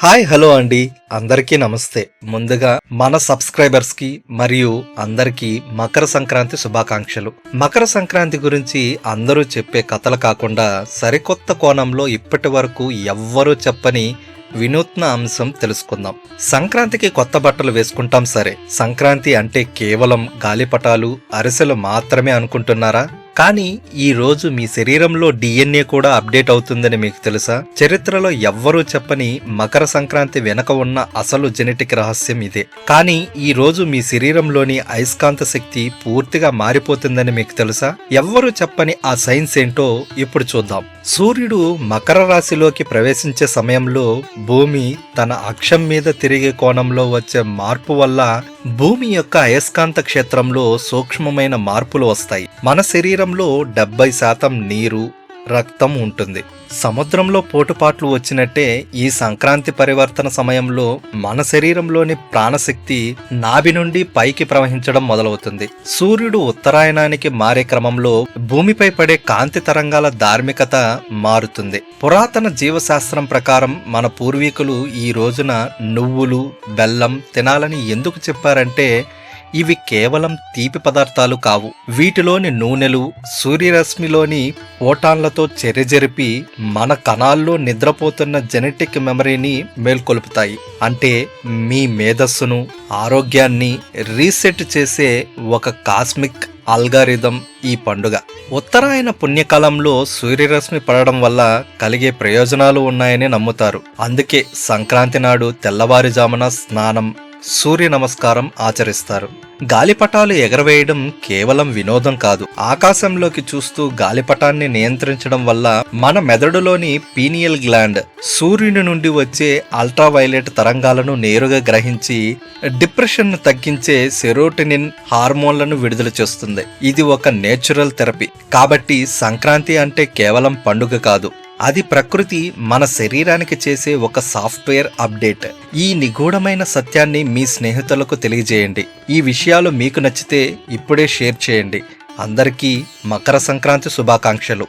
Hi hello అండి, అందరికీ నమస్తే. ముందుగా మన సబ్స్క్రైబర్స్ కి మరియు అందరికీ మకర సంక్రాంతి శుభాకాంక్షలు. మకర సంక్రాంతి గురించి అందరూ చెప్పే కథలు కాకుండా సరికొత్త కోణంలో ఇప్పటి వరకు ఎవ్వరూ చెప్పని వినూత్న అంశం తెలుసుకుందాం. సంక్రాంతికి కొత్త బట్టలు వేసుకుంటాం సరే, సంక్రాంతి అంటే కేవలం గాలిపటాలు అరిసెలు మాత్రమే అనుకుంటున్నారా? కానీ ఈ రోజు మీ శరీరంలో డిఎన్ఏ కూడా అప్డేట్ అవుతుందని మీకు తెలుసా? చరిత్రలో ఎవ్వరూ చెప్పని మకర సంక్రాంతి వెనక ఉన్న అసలు జెనెటిక్ రహస్యం ఇదే. కానీ ఈ రోజు మీ శరీరంలోని అయస్కాంత శక్తి పూర్తిగా మారిపోతుందని మీకు తెలుసా? ఎవ్వరూ చెప్పని ఆ సైన్స్ ఏంటో ఇప్పుడు చూద్దాం. సూర్యుడు మకర రాశిలోకి ప్రవేశించే సమయంలో భూమి తన అక్షం మీద తిరిగే కోణంలో వచ్చే మార్పు వల్ల భూమి యొక్క అయస్కాంత క్షేత్రంలో సూక్ష్మమైన మార్పులు వస్తాయి. మన శరీరంలో 70% నీరు, రక్తం ఉంటుంది. సముద్రంలో పోటుపాట్లు వచ్చినట్టే ఈ సంక్రాంతి పరివర్తన సమయంలో మన శరీరంలోని ప్రాణశక్తి నాభి నుండి పైకి ప్రవహించడం మొదలవుతుంది. సూర్యుడు ఉత్తరాయణానికి మారే క్రమంలో భూమిపై పడే కాంతి తరంగాల ధార్మికత మారుతుంది. పురాతన జీవశాస్త్రం ప్రకారం మన పూర్వీకులు ఈ రోజున నువ్వులు, బెల్లం తినాలని ఎందుకు చెప్పారంటే ఇవి కేవలం తీపి పదార్థాలు కావు. వీటిలోని నూనెలు సూర్యరశ్మిలోని ఫోటాన్లతో చెరజెరిపి మన కణాల్లో నిద్రపోతున్న జెనెటిక్ మెమరీని మేల్కొల్పుతాయి. అంటే మీ మేధస్సును, ఆరోగ్యాన్ని రీసెట్ చేసే ఒక కాస్మిక్ అల్గారిథం ఈ పండుగ. ఉత్తరాయణ పుణ్యకాలంలో సూర్యరశ్మి పడడం వల్ల కలిగే ప్రయోజనాలు ఉన్నాయని నమ్ముతారు. అందుకే సంక్రాంతి నాడు తెల్లవారుజామున స్నానం, సూర్య నమస్కారం ఆచరిస్తారు. గాలిపటాలు ఎగరవేయడం కేవలం వినోదం కాదు. ఆకాశంలోకి చూస్తూ గాలిపటాన్ని నియంత్రించడం వల్ల మన మెదడులోని పీనియల్ గ్లాండ్ సూర్యుని నుండి వచ్చే అల్ట్రావైలెట్ తరంగాలను నేరుగా గ్రహించి డిప్రెషన్ను తగ్గించే సెరోటోనిన్ హార్మోన్లను విడుదల చేస్తుంది. ఇది ఒక నేచురల్ థెరపీ. కాబట్టి సంక్రాంతి అంటే కేవలం పండుగ కాదు, అది ప్రకృతి మన శరీరానికి చేసే ఒక సాఫ్ట్వేర్ అప్డేట్. ఈ నిగూఢమైన సత్యాన్ని మీ స్నేహితులకు తెలియజేయండి. ఈ విషయాలు మీకు నచ్చితే ఇప్పుడే షేర్ చేయండి. అందరికీ మకర సంక్రాంతి శుభాకాంక్షలు.